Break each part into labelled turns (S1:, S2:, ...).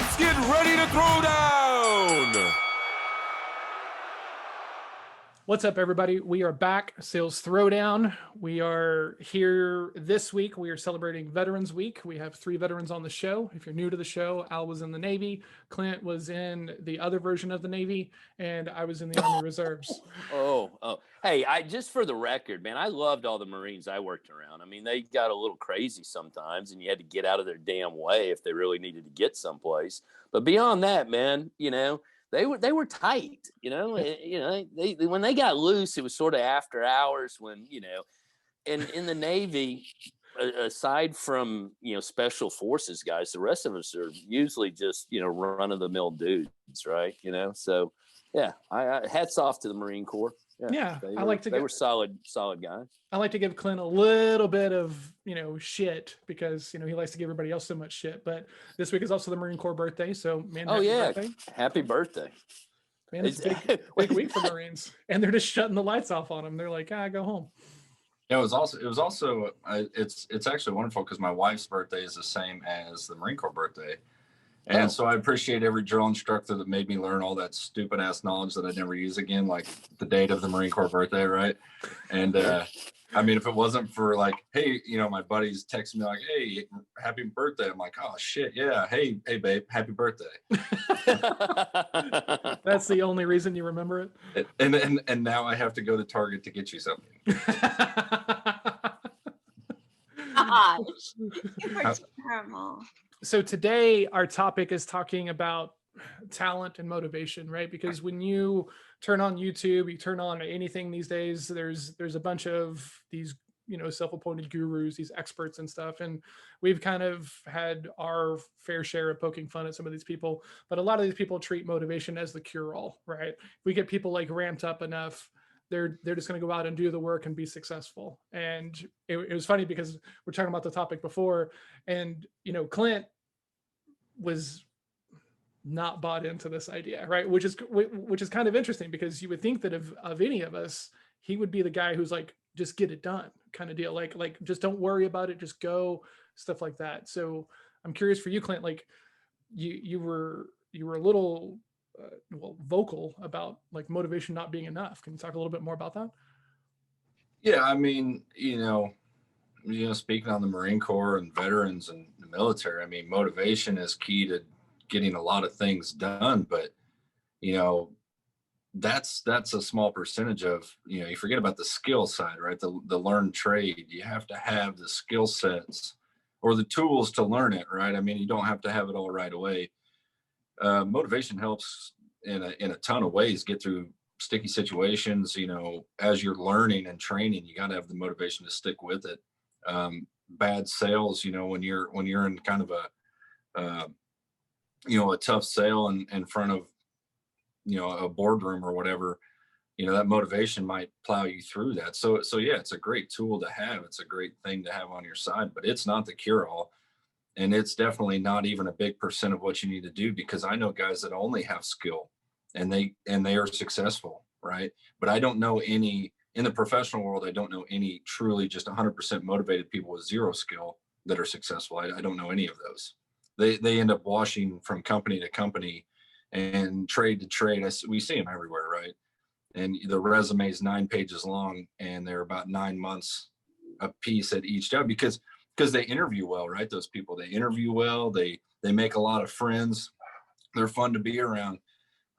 S1: Let's get ready to throw down.
S2: What's up, everybody? We are back, Sales Throwdown. We are here this week. We are celebrating Veterans Week. We have 3 veterans on the show. If you're new to the show, Al was in the Navy, Clint was in the other version of the Navy, and I was in the Army Reserves.
S3: Hey, just for the record, man, I loved all the Marines I worked around. I mean, they got a little crazy sometimes, and you had to get out of their damn way if they really needed to get someplace. But beyond that, man, they were tight, they when they got loose, it was sort of after hours when, and in the Navy, aside from, special forces guys, the rest of us are usually just, run of the mill dudes. Right. So yeah, I hats off to the Marine Corps.
S2: Yeah,
S3: they were solid guys.
S2: I like to give Clint a little bit of, shit because, he likes to give everybody else so much shit. But this week is also the Marine Corps birthday. So, man,
S3: happy birthday.
S2: Man, it's a big week for Marines. And they're just shutting the lights off on them. They're like, go home.
S4: Yeah, it was also it's actually wonderful because my wife's birthday is the same as the Marine Corps birthday. And so I appreciate every drill instructor that made me learn all that stupid ass knowledge that I never use again, like the date of the Marine Corps birthday, right? And I mean, if it wasn't for like, hey, my buddies texting me like, hey, happy birthday. I'm like, oh shit, yeah. Hey babe, happy birthday.
S2: That's the only reason you remember it.
S4: And now I have to go to Target to get you something.
S5: Gosh, you're terrible.
S2: So today our topic is talking about talent and motivation, right? Because when you turn on YouTube, you turn on anything these days, there's a bunch of these, self-appointed gurus, these experts and stuff. And we've kind of had our fair share of poking fun at some of these people, but a lot of these people treat motivation as the cure-all, right? If we get people like ramped up enough, they're just going to go out and do the work and be successful. And it was funny because we're talking about the topic before, and Clint was not bought into this idea, right? Which is kind of interesting because you would think that of any of us, he would be the guy who's like, just get it done kind of deal, like just don't worry about it, just go, stuff like that. So I'm curious for you, Clint, like you were a little vocal about like motivation not being enough. Can you talk a little bit more about that?
S4: Yeah, I mean, speaking on the Marine Corps and veterans and the military, I mean, motivation is key to getting a lot of things done, but that's a small percentage of, you forget about the skill side, right? The learned trade. You have to have the skill sets or the tools to learn it, right? I mean, you don't have to have it all right away. Motivation helps in a ton of ways get through sticky situations. As you're learning and training, you got to have the motivation to stick with it. Bad sales, when you're in kind of a tough sale in front of a boardroom or whatever, that motivation might plow you through that. So yeah, it's a great tool to have. It's a great thing to have on your side, but it's not the cure all. And it's definitely not even a big percent of what you need to do, because I know guys that only have skill and they are successful, right? But I don't know any in the professional world. I don't know any truly just 100% motivated people with zero skill that are successful. I don't know any of those. They end up washing from company to company and trade to trade. We see them everywhere, right? And the resume is 9 pages long, and they're about 9 months a piece at each job because they interview well, right? Those people, they interview well, they make a lot of friends, they're fun to be around.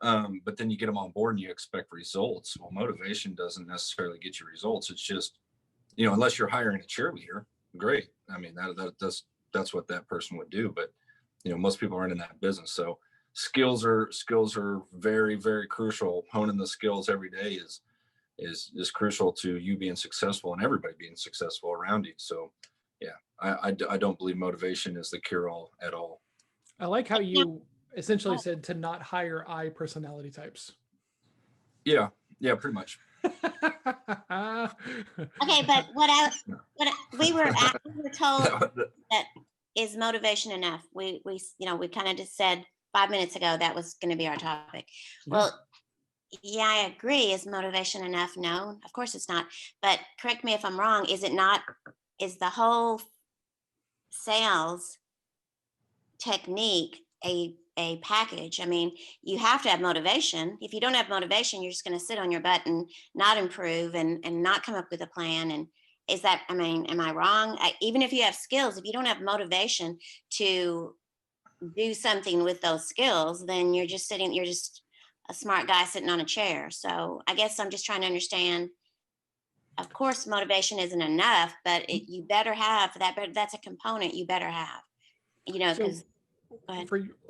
S4: But then you get them on board and you expect results. Well, motivation doesn't necessarily get you results. It's just, unless you're hiring a cheerleader, great. I mean, that's what that person would do. But, most people aren't in that business. So skills are very, very crucial. Honing the skills every day is crucial to you being successful and everybody being successful around you. So yeah, I don't believe motivation is the cure-all at all.
S2: I like how you essentially said to not hire I personality types.
S4: Yeah, pretty much.
S5: Okay, but we were told that is motivation enough. We kind of just said 5 minutes ago that was going to be our topic. Well, yeah, I agree. Is motivation enough? No, of course it's not. But correct me if I'm wrong. Is it not? Is the whole sales technique a a package. I mean, you have to have motivation. If you don't have motivation, you're just going to sit on your butt and not improve and not come up with a plan. And is that, I mean, am I wrong? Even if you have skills, if you don't have motivation to do something with those skills, then you're just sitting, you're just a smart guy sitting on a chair. So I guess I'm just trying to understand. Of course, motivation isn't enough, but you better have that. But that's a component you better have, you know,
S2: So
S5: because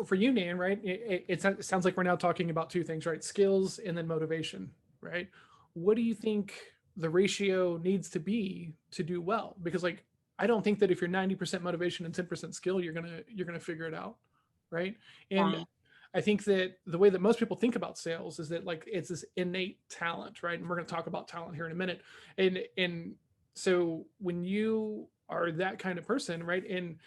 S2: for you, Nan, right? It sounds like we're now talking about two things, right? Skills and then motivation, right? What do you think the ratio needs to be to do well? Because like, I don't think that if you're 90% motivation and 10% skill, you're gonna figure it out, right? And
S5: right.
S2: I think that the way that most people think about sales is that like it's this innate talent, right? And we're going to talk about talent here in a minute. And so when you are that kind of person, right, and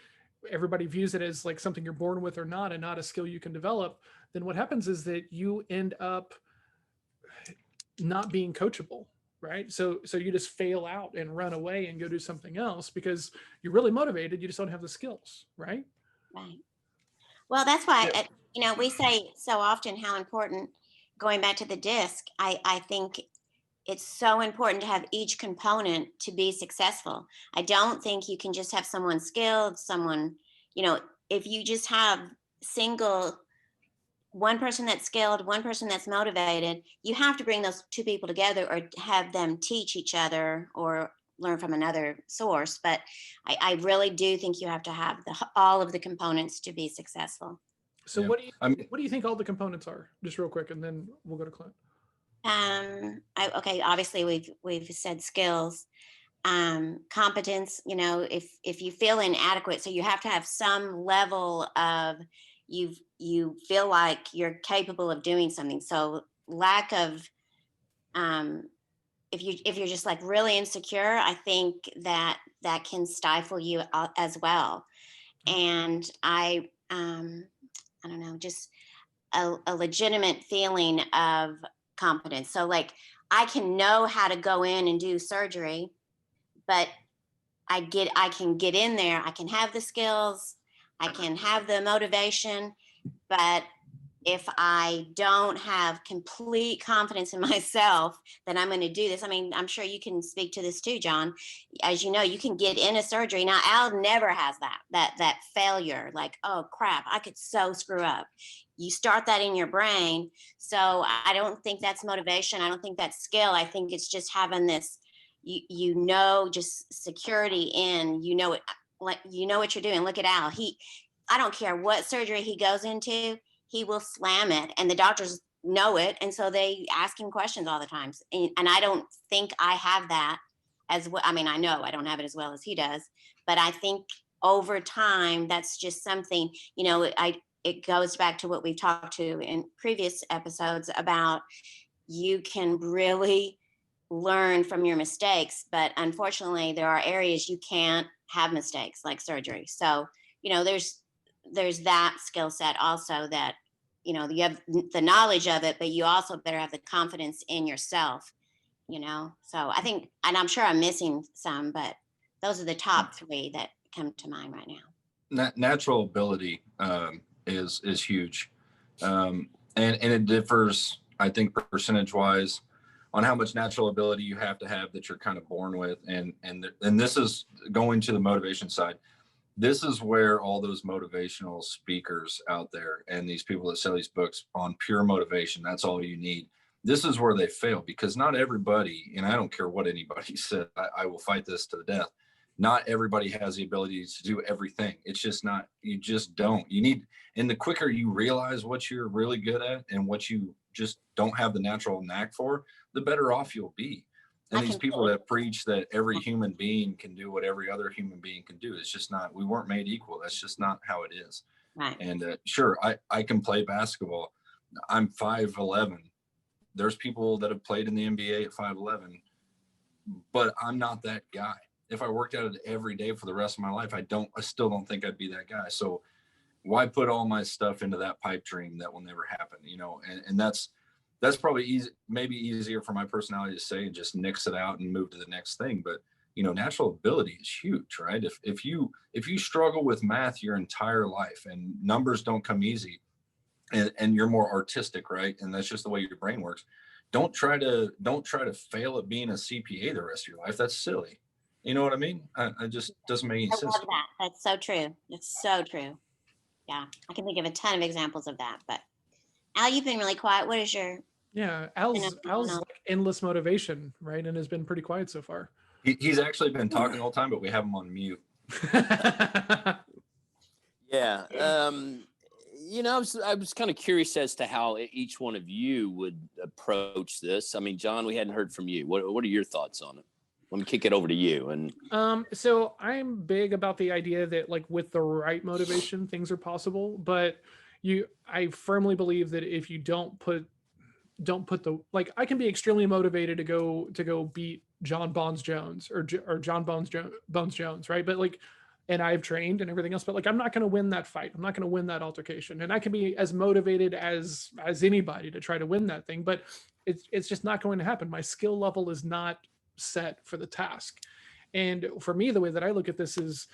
S2: everybody views it as like something you're born with or not, and not a skill you can develop, then what happens is that you end up not being coachable, right? So you just fail out and run away and go do something else because you're really motivated, you just don't have the skills, right?
S5: Right. Well, that's why,
S2: Yeah.
S5: you know, we say so often how important, going back to the disc, I think it's so important to have each component to be successful. I don't think you can just have someone skilled, someone, you know, if you just have single, one person that's skilled, one person that's motivated, you have to bring those two people together or have them teach each other or learn from another source. But I really do think you have to have all of the components to be successful.
S2: So
S4: Yeah. I mean,
S2: what do you think all the components are? Just real quick, and then we'll go to Clint.
S5: Okay, obviously we've said skills, competence. You know, if you feel inadequate, so you have to have some level of you feel like you're capable of doing something. So lack of if you're just like really insecure, I think that can stifle you as well. And I don't know, just a legitimate feeling of competence. So like I can know how to go in and do surgery, but I can get in there, I can have the skills, I can have the motivation, but if I don't have complete confidence in myself that I'm going to do this, I mean, I'm sure you can speak to this too, John. As you know, you can get in a surgery. Now, Al never has that failure, like, oh crap, I could so screw up. You start that in your brain. So I don't think that's motivation. I don't think that's skill. I think it's just having this, you know, just security in, you know, like, you know what you're doing. Look at Al. I don't care what surgery he goes into, he will slam it, and the doctors know it, and so they ask him questions all the time. And I don't think I have that as well. I mean, I know I don't have it as well as he does, but I think over time that's just something, you know, it goes back to what we've talked to in previous episodes about, you can really learn from your mistakes, but unfortunately there are areas you can't have mistakes, like surgery. So, you know, there's that skill set also, that, you know, you have the knowledge of it, but you also better have the confidence in yourself, you know. So I think, and I'm sure I'm missing some, but those are the top three that come to mind right now.
S4: Natural ability is huge, and it differs, I think, percentage wise on how much natural ability you have to have that you're kind of born with, and this is going to the motivation side. This is where all those motivational speakers out there and these people that sell these books on pure motivation, that's all you need. This is where they fail, because not everybody, and I don't care what anybody said, I will fight this to the death. Not everybody has the ability to do everything. It's just not, you just don't. You need, and the quicker you realize what you're really good at and what you just don't have the natural knack for, the better off you'll be. And these people that preach that every human being can do what every other human being can do, it's just not, we weren't made equal. That's just not how it is.
S5: Right.
S4: And sure, I can play basketball. I'm 5'11". There's people that have played in the NBA at 5'11", but I'm not that guy. If I worked at it every day for the rest of my life, I still don't think I'd be that guy. So why put all my stuff into that pipe dream that will never happen, you know? And that's probably easy, maybe easier for my personality to say and just nix it out and move to the next thing. But, you know, natural ability is huge, right? If you struggle with math your entire life and numbers don't come easy, and you're more artistic, right? And that's just the way your brain works. Don't try to fail at being a CPA the rest of your life. That's silly. You know what I mean? I just doesn't make any
S5: I
S4: sense.
S5: love that. That's so true. It's so true. Yeah, I can think of a ton of examples of that. But Al, you've been really quiet. What is your
S2: Yeah, Al's like endless motivation, right? And has been pretty quiet so far.
S4: He's actually been talking all the time, but we have him on mute.
S3: Yeah. I was kind of curious as to how each one of you would approach this. I mean, John, we hadn't heard from you. What are your thoughts on it? Let me kick it over to you. And
S2: so I'm big about the idea that like with the right motivation, things are possible. But I firmly believe that if you don't put the, like, I can be extremely motivated to go beat John Bones Jones or John Bones Jones, right? But like, and I've trained and everything else, but like, I'm not going to win that fight. I'm not going to win that altercation. And I can be as motivated as anybody to try to win that thing, but it's just not going to happen. My skill level is not set for the task. And for me, the way that I look at this is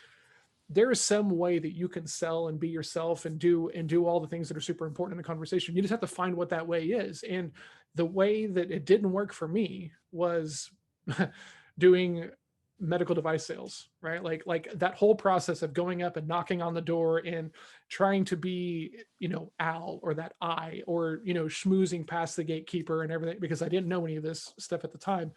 S2: there is some way that you can sell and be yourself and do all the things that are super important in the conversation. You just have to find what that way is. And the way that it didn't work for me was doing medical device sales, right? Like that whole process of going up and knocking on the door and trying to be, Al or that I, or, schmoozing past the gatekeeper and everything, because I didn't know any of this stuff at the time.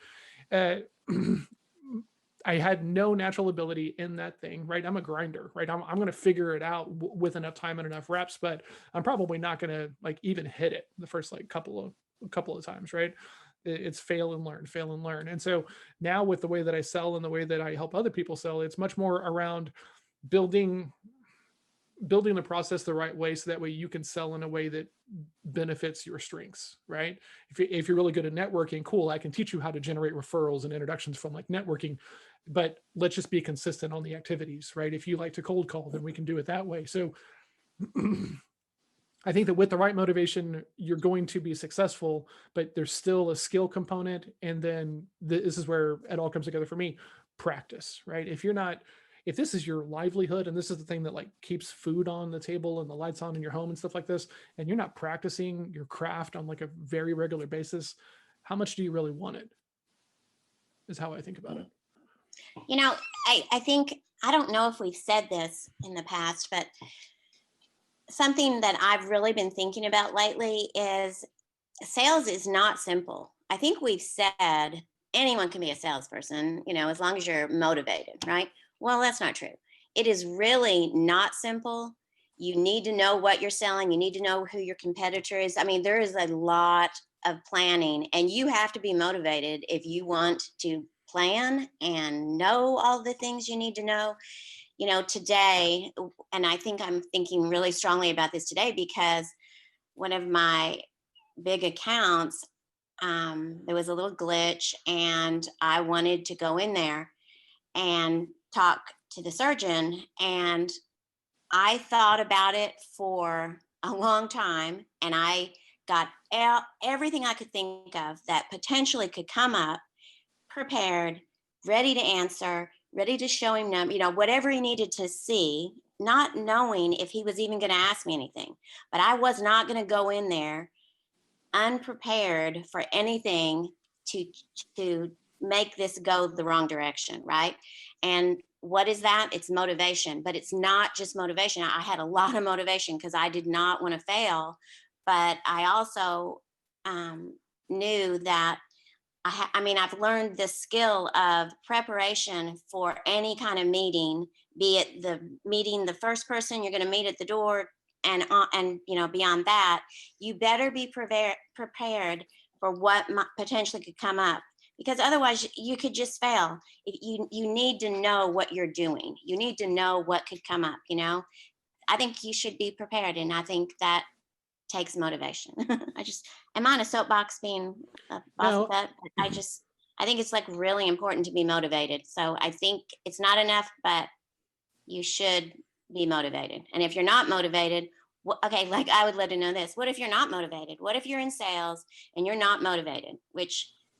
S2: I had no natural ability in that thing, right? I'm a grinder, right? I'm going to figure it out with enough time and enough reps, but I'm probably not going to like even hit it the first like couple of times, right? It's fail and learn. And so now with the way that I sell and the way that I help other people sell, it's much more around building the process the right way, so that way you can sell in a way that benefits your strengths, right? If you're really good at networking, cool, I can teach you how to generate referrals and introductions from like networking, but let's just be consistent on the activities, right? If you like to cold call, then we can do it that way. So I think that with the right motivation, you're going to be successful, but there's still a skill component. And then this is where it all comes together for me: practice, right? If this is your livelihood and this is the thing that like keeps food on the table and the lights on in your home and stuff like this, and you're not practicing your craft on like a very regular basis, how much do you really want it? Is how I think about it.
S5: I think, I don't know if we've said this in the past, but something that I've really been thinking about lately is sales is not simple. I think we've said anyone can be a salesperson, as long as you're motivated, right? Well, that's not true. It is really not simple. You need to know what you're selling. You need to know who your competitor is. I mean, there is a lot of planning, and you have to be motivated if you want to plan and know all the things you need to know. Today, and I think I'm thinking really strongly about this today, because one of my big accounts, there was a little glitch, and I wanted to go in there and talk to the surgeon. And I thought about it for a long time, and I got everything I could think of that potentially could come up, prepared, ready to answer, ready to show him, whatever he needed to see, not knowing if he was even going to ask me anything. But I was not going to go in there unprepared for anything to make this go the wrong direction, right? And what is that? It's motivation, but it's not just motivation. I had a lot of motivation because I did not want to fail, but I also knew that I've learned the skill of preparation for any kind of meeting, be it the first person you're going to meet at the door, and beyond that, you better be prepared for what potentially could come up, because otherwise you could just fail. You need to know what you're doing. You need to know what could come up. I think you should be prepared, and I think that takes motivation. Am I on a soapbox being a boss of that? I think it's like really important to be motivated. So I think it's not enough, but you should be motivated. And if you're not motivated, okay, like I would love to know this. What if you're not motivated? What if you're in sales and you're not motivated?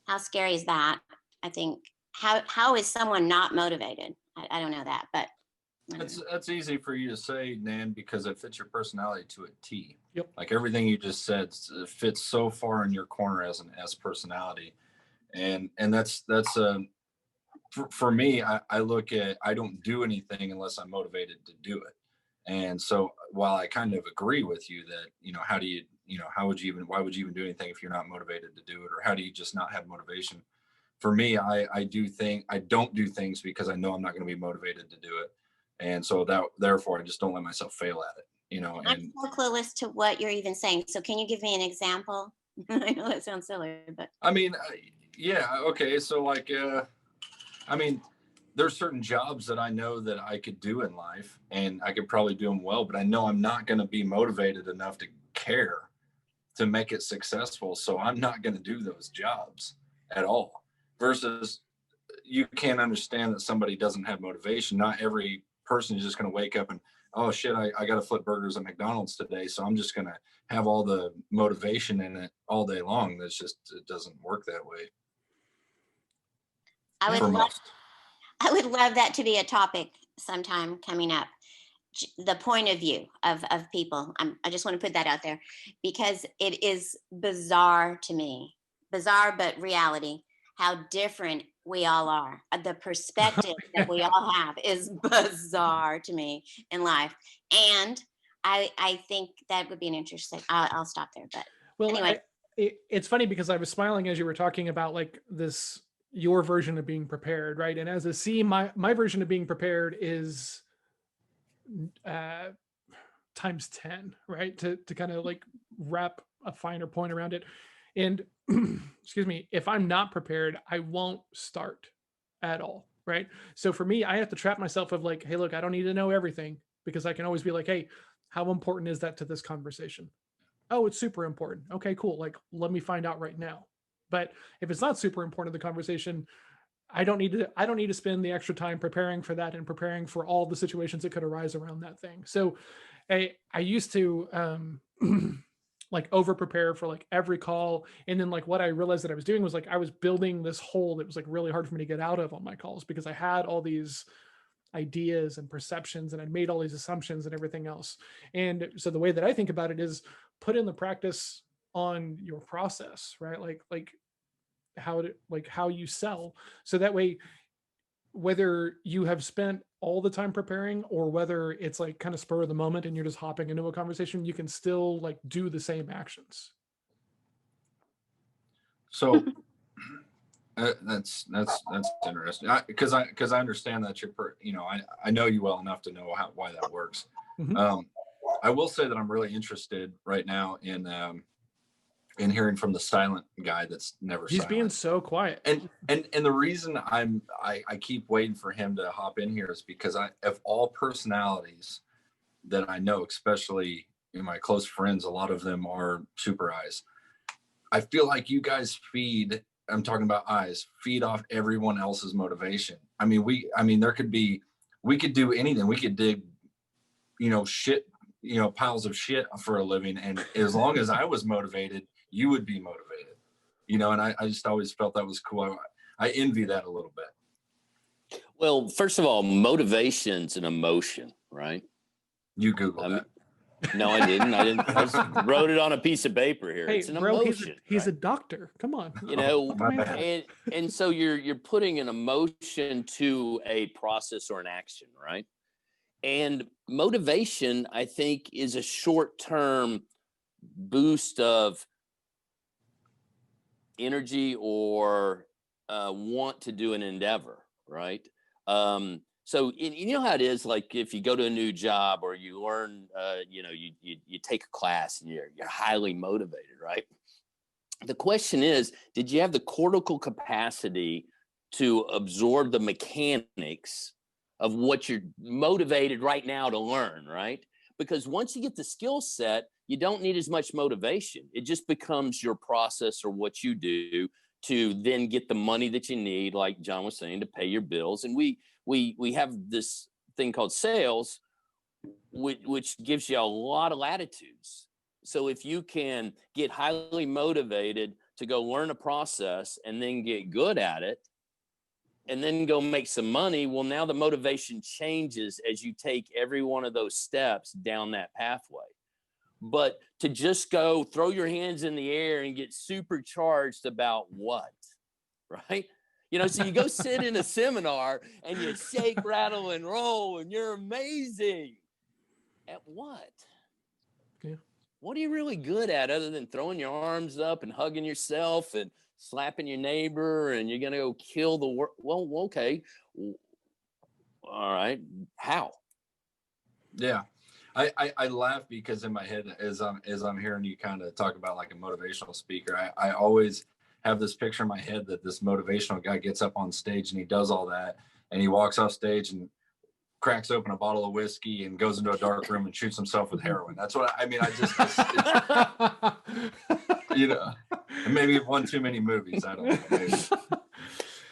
S5: How scary is that? I think, how is someone not motivated? I don't know that, but
S4: That's easy for you to say, Nan, because it fits your personality to a T.
S2: Yep.
S4: Like everything you just said fits so far in your corner as an S personality, and that's for me. I look at, I don't do anything unless I'm motivated to do it. And so while I kind of agree with you that, how do you, how would you even, why would you even do anything if you're not motivated to do it? Or how do you just not have motivation? For me, I don't do things because I know I'm not going to be motivated to do it. And so therefore I just don't let myself fail at it,
S5: I'm
S4: and
S5: so clueless to what you're even saying. So can you give me an example? I know that sounds silly, but
S4: I mean, yeah. Okay. So like, I mean, there's certain jobs that I know that I could do in life and I could probably do them well, but I know I'm not going to be motivated enough to care to make it successful. So I'm not going to do those jobs at all. Versus you can't understand that somebody doesn't have motivation. Not every person is just going to wake up and, oh shit, I got to flip burgers at McDonald's today. So I'm just going to have all the motivation in it all day long. That's just, it doesn't work that way.
S5: I would
S4: For
S5: love,
S4: most.
S5: I would love that to be a topic sometime coming up. The point of view of people. I just want to put that out there because it is bizarre to me, bizarre but reality, how different we all are. The perspective that we all have is bizarre to me in life, and I think that would be an interesting. I'll stop there, but
S2: Well,
S5: anyway.
S2: It's funny because I was smiling as you were talking about like this, your version of being prepared, right? And as a C, my version of being prepared is times 10, right? To kind of like wrap a finer point around it. And excuse me, if I'm not prepared, I won't start at all, right? So for me, I have to trap myself of like, hey, look, I don't need to know everything, because I can always be like, hey, how important is that to this conversation? Oh, it's super important. Okay, cool. Like, let me find out right now. But if it's not super important to the conversation, I don't need to spend the extra time preparing for that and preparing for all the situations that could arise around that thing. So I used to like over prepare for like every call. And then like what I realized that I was doing was like I was building this hole that was like really hard for me to get out of on my calls, because I had all these ideas and perceptions and I made all these assumptions and everything else. And so the way that I think about it is put in the practice on your process, right? Like how you sell. So that way, whether you have spent all the time preparing or whether it's like kind of spur of the moment and you're just hopping into a conversation, you can still like do the same actions.
S4: So that's interesting, because I understand that I know you well enough to know why that works.
S2: Mm-hmm.
S4: I will say that I'm really interested right now in hearing from the silent guy that's never
S2: He's
S4: silent.
S2: being so quiet.
S4: And the reason I keep waiting for him to hop in here is because of all personalities that I know, especially in my close friends, a lot of them are super eyes. I feel like you guys I'm talking about eyes, feed off everyone else's motivation. I mean, we could do anything. We could dig, shit, piles of shit for a living. And as long as I was motivated, you would be motivated, and I just always felt that was cool. I envy that a little bit.
S3: Well, first of all, motivation's an emotion, right?
S4: You Google that.
S3: No, I didn't. I just wrote it on a piece of paper here.
S2: Hey,
S3: it's an
S2: bro,
S3: emotion.
S2: he's a doctor. Come on.
S3: And so you're putting an emotion to a process or an action, right? And motivation, I think, is a short-term boost of energy or want to do an endeavor, right? So you know how it is, like if you go to a new job or you learn, you take a class and you're highly motivated, right? The question is, did you have the cortical capacity to absorb the mechanics of what you're motivated right now to learn, right? Because once you get the skill set, you don't need as much motivation. It just becomes your process or what you do to then get the money that you need, like John was saying, to pay your bills. And we have this thing called sales, which gives you a lot of latitudes. So if you can get highly motivated to go learn a process and then get good at it, and then go make some money. Well, now the motivation changes as you take every one of those steps down that pathway. But to just go throw your hands in the air and get supercharged about what, right? You know, so you go sit in a seminar and you shake, rattle, and roll, and you're amazing. At what?
S2: Yeah.
S3: What are you really good at other than throwing your arms up and hugging yourself and slapping your neighbor and you're going to go kill the world? Well, okay. All right. How?
S4: Yeah. I laugh because in my head, as I'm hearing you kind of talk about like a motivational speaker, I always have this picture in my head that this motivational guy gets up on stage and he does all that and he walks off stage and cracks open a bottle of whiskey and goes into a dark room and shoots himself with heroin. That's what I mean. You know, maybe one too many movies. I don't know. Maybe.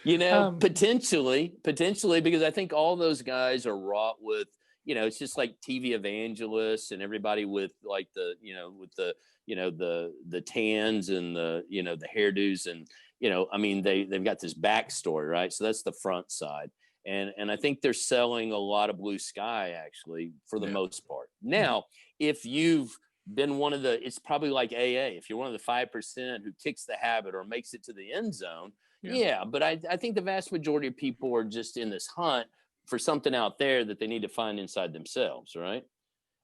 S3: You know, potentially, because I think all those guys are wrought with, you know, it's just like TV evangelists and everybody with like the, you know, with the, you know, the tans and the, you know, the hairdos and, you know, I mean, they've got this backstory, right? So that's the front side. And I think they're selling a lot of blue sky actually for the most part. Now, if you've been one of the, it's probably like AA. If you're one of the 5% who kicks the habit or makes it to the end zone, but I think the vast majority of people are just in this hunt for something out there that they need to find inside themselves, right?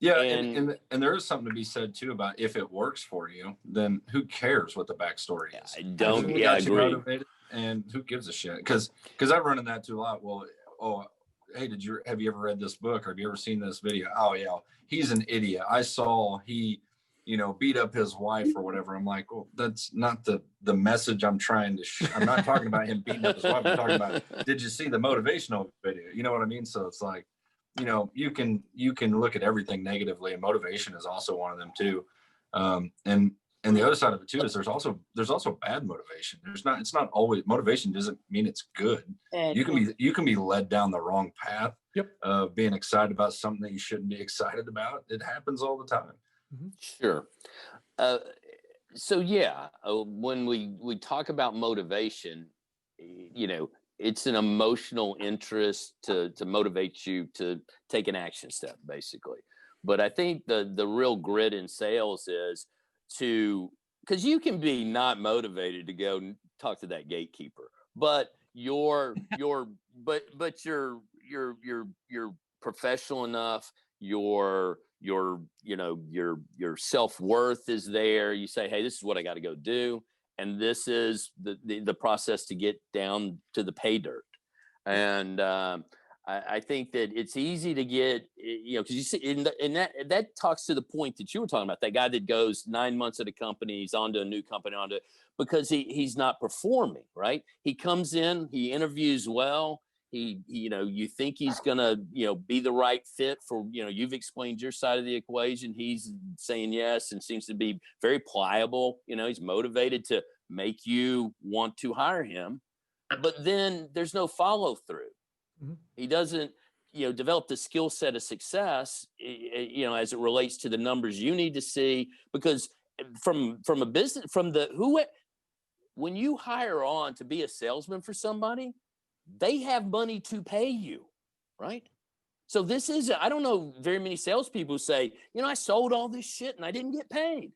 S4: Yeah, and there is something to be said too about if it works for you, then who cares what the backstory is?
S3: I don't.
S4: Yeah, agree.
S3: Motivated,
S4: and who gives a shit? Because I've run into that too a lot. Well, hey, have you ever read this book or have you ever seen this video? Oh yeah, he's an idiot. I saw he, you know, beat up his wife or whatever. I'm like, well, that's not the message I'm trying to. I'm not talking about him beating up his wife. I'm talking about, did you see the motivational video? You know what I mean? So it's like, you know, you can look at everything negatively, and motivation is also one of them too. And the other side of it too is there's also bad motivation. It's not always, motivation doesn't mean it's good. You can be led down the wrong path of being excited about something that you shouldn't be excited about. It happens all the time.
S3: Sure. So when we talk about motivation, you know, it's an emotional interest to motivate you to take an action step, basically. But I think the real grit in sales is because you can be not motivated to go talk to that gatekeeper, but you're professional enough, your self-worth is there. You say, hey, this is what I got to go do. And this is the process to get down to the pay dirt. And I think that it's easy to get, you know, because you see, and that talks to the point that you were talking about, that guy that goes 9 months at a company, he's onto a new company, because he's not performing, right? He comes in, he interviews well. He, you know, you think he's gonna, you know, be the right fit for, you know, you've explained your side of the equation. He's saying yes and seems to be very pliable. You know, he's motivated to make you want to hire him, but then there's no follow through. He doesn't, you know, develop the skill set of success, you know, as it relates to the numbers you need to see, because from a business, when you hire on to be a salesman for somebody, they have money to pay you, right? So I don't know very many salespeople who say, you know, I sold all this shit and I didn't get paid.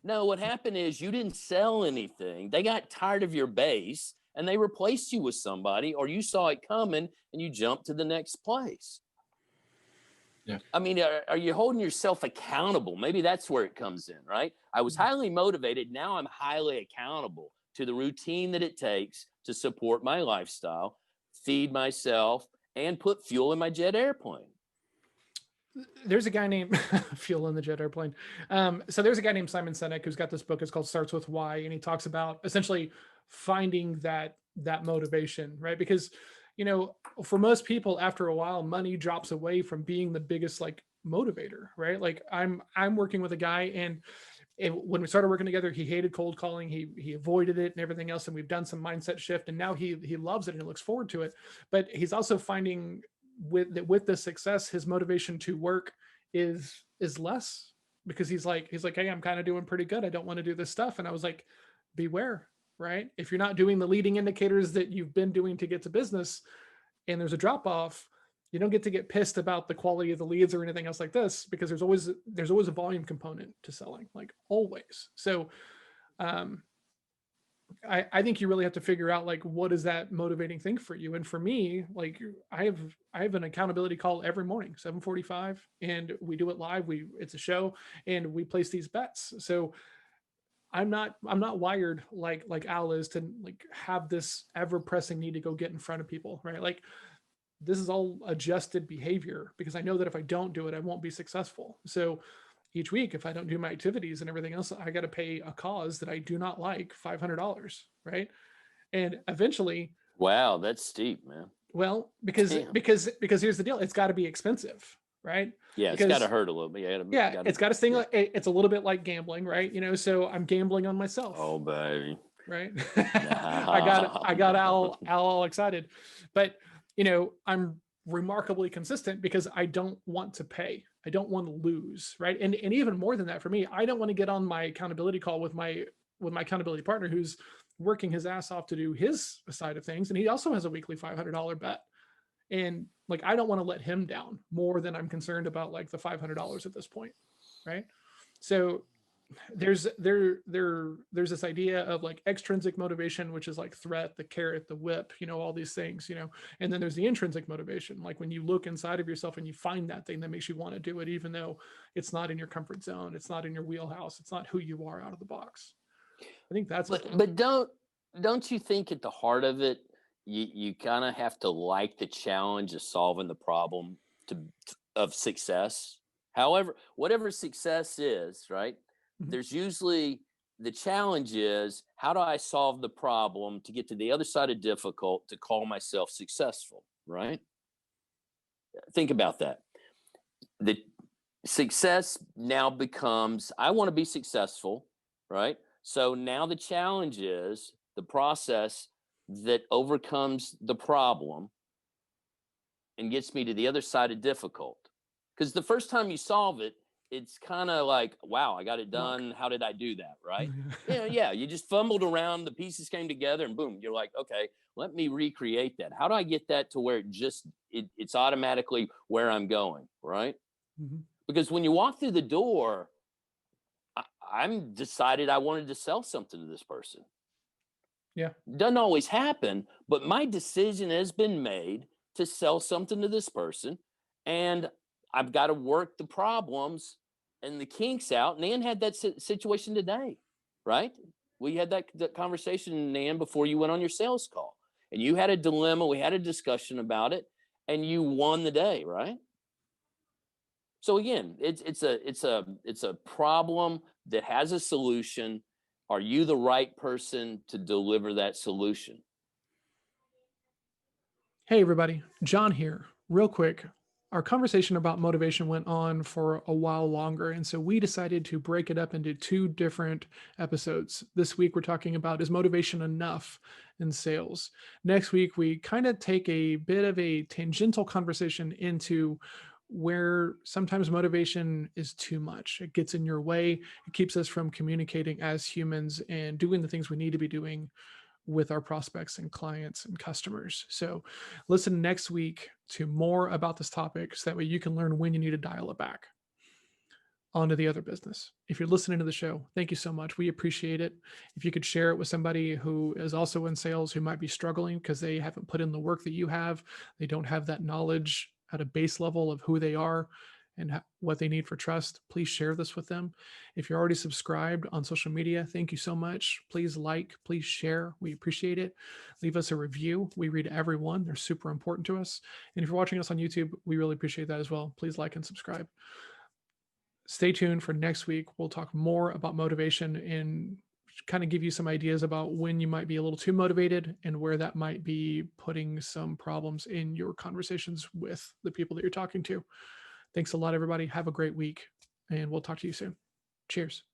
S3: No, what happened is you didn't sell anything. They got tired of your base and they replaced you with somebody, or you saw it coming and you jumped to the next place. Yeah. I mean, are you holding yourself accountable? Maybe that's where it comes in, right? I was highly motivated. Now I'm highly accountable to the routine that it takes to support my lifestyle, feed myself, and put fuel in my jet airplane.
S2: There's a guy named fuel in the jet airplane. So there's a guy named Simon Sinek who's got this book. It's called Starts With Why. And he talks about essentially finding that motivation, right? Because, you know, for most people, after a while, money drops away from being the biggest like motivator, right? Like I'm working with a guy, and when we started working together, he hated cold calling. He avoided it and everything else. And we've done some mindset shift, and now he loves it and he looks forward to it. But he's also finding with the success, his motivation to work is less, because he's like, hey, I'm kind of doing pretty good. I don't want to do this stuff. And I was like, beware, right? If you're not doing the leading indicators that you've been doing to get to business and there's a drop off, you don't get to get pissed about the quality of the leads or anything else like this, because there's always a volume component to selling, like always. So I think you really have to figure out like, what is that motivating thing for you? And for me, like I have an accountability call every morning, 7:45, and we do it live. It's a show and we place these bets. So I'm not wired like Al is to like have this ever pressing need to go get in front of people, right? Like this is all adjusted behavior, because I know that if I don't do it, I won't be successful. So each week, if I don't do my activities and everything else, I got to pay a cause that I do not like $500, right? And eventually,
S3: Wow, that's steep, man.
S2: well, because here's the deal, it's got to be expensive, right?
S3: Yeah, it's got to hurt a little bit.
S2: It's got to sting. Like, it's a little bit like gambling, right? You know, so I'm gambling on myself.
S3: Oh, baby.
S2: Right. I got Al all excited, but you know, I'm remarkably consistent because I don't want to pay. I don't want to lose, right? And even more than that for me, I don't want to get on my accountability call with my accountability partner who's working his ass off to do his side of things. And he also has a weekly $500 bet. And like, I don't want to let him down more than I'm concerned about like the $500 at this point. Right. So there's this idea of like extrinsic motivation, which is like threat, the carrot, the whip, you know, all these things, you know, and then there's the intrinsic motivation, like when you look inside of yourself and you find that thing that makes you want to do it, even though it's not in your comfort zone, it's not in your wheelhouse, it's not who you are out of the box. I think that's
S3: but don't you think at the heart of it, you kind of have to like the challenge of solving the problem of success, however, whatever success is, right? There's usually the challenge is, how do I solve the problem to get to the other side of difficult to call myself successful, right? Think about that. The success now becomes, I want to be successful, right? So now the challenge is the process that overcomes the problem and gets me to the other side of difficult. Because the first time you solve it, it's kind of like, wow, I got it done. How did I do that? Right. Yeah. You just fumbled around. The pieces came together and boom, you're like, okay, let me recreate that. How do I get that to where it's automatically where I'm going? Right. Because when you walk through the door, I'm decided I wanted to sell something to this person.
S2: Yeah.
S3: Doesn't always happen, but my decision has been made to sell something to this person. And I've got to work the problems and the kinks out. Nan had that situation today, right? We had that conversation, Nan, before you went on your sales call, and you had a dilemma. We had a discussion about it, and you won the day, right? So again, it's a problem that has a solution. Are you the right person to deliver that solution?
S2: Hey everybody, John here. Real quick, our conversation about motivation went on for a while longer, and so we decided to break it up into 2 different episodes. This week we're talking about, is motivation enough in sales? Next week we kind of take a bit of a tangential conversation into where sometimes motivation is too much. It gets in your way. It keeps us from communicating as humans and doing the things we need to be doing with our prospects and clients and customers. So listen next week to more about this topic, so that way you can learn when you need to dial it back. On to the other business. If you're listening to the show, thank you so much. We appreciate it. If you could share it with somebody who is also in sales, who might be struggling because they haven't put in the work that you have, they don't have that knowledge at a base level of who they are and what they need for trust, please share this with them. If you're already subscribed on social media, thank you so much. Please like, please share. We appreciate it. Leave us a review. We read every one. They're super important to us. And if you're watching us on YouTube, we really appreciate that as well. Please like and subscribe. Stay tuned for next week. We'll talk more about motivation and kind of give you some ideas about when you might be a little too motivated and where that might be putting some problems in your conversations with the people that you're talking to. Thanks a lot, everybody. Have a great week, and we'll talk to you soon. Cheers.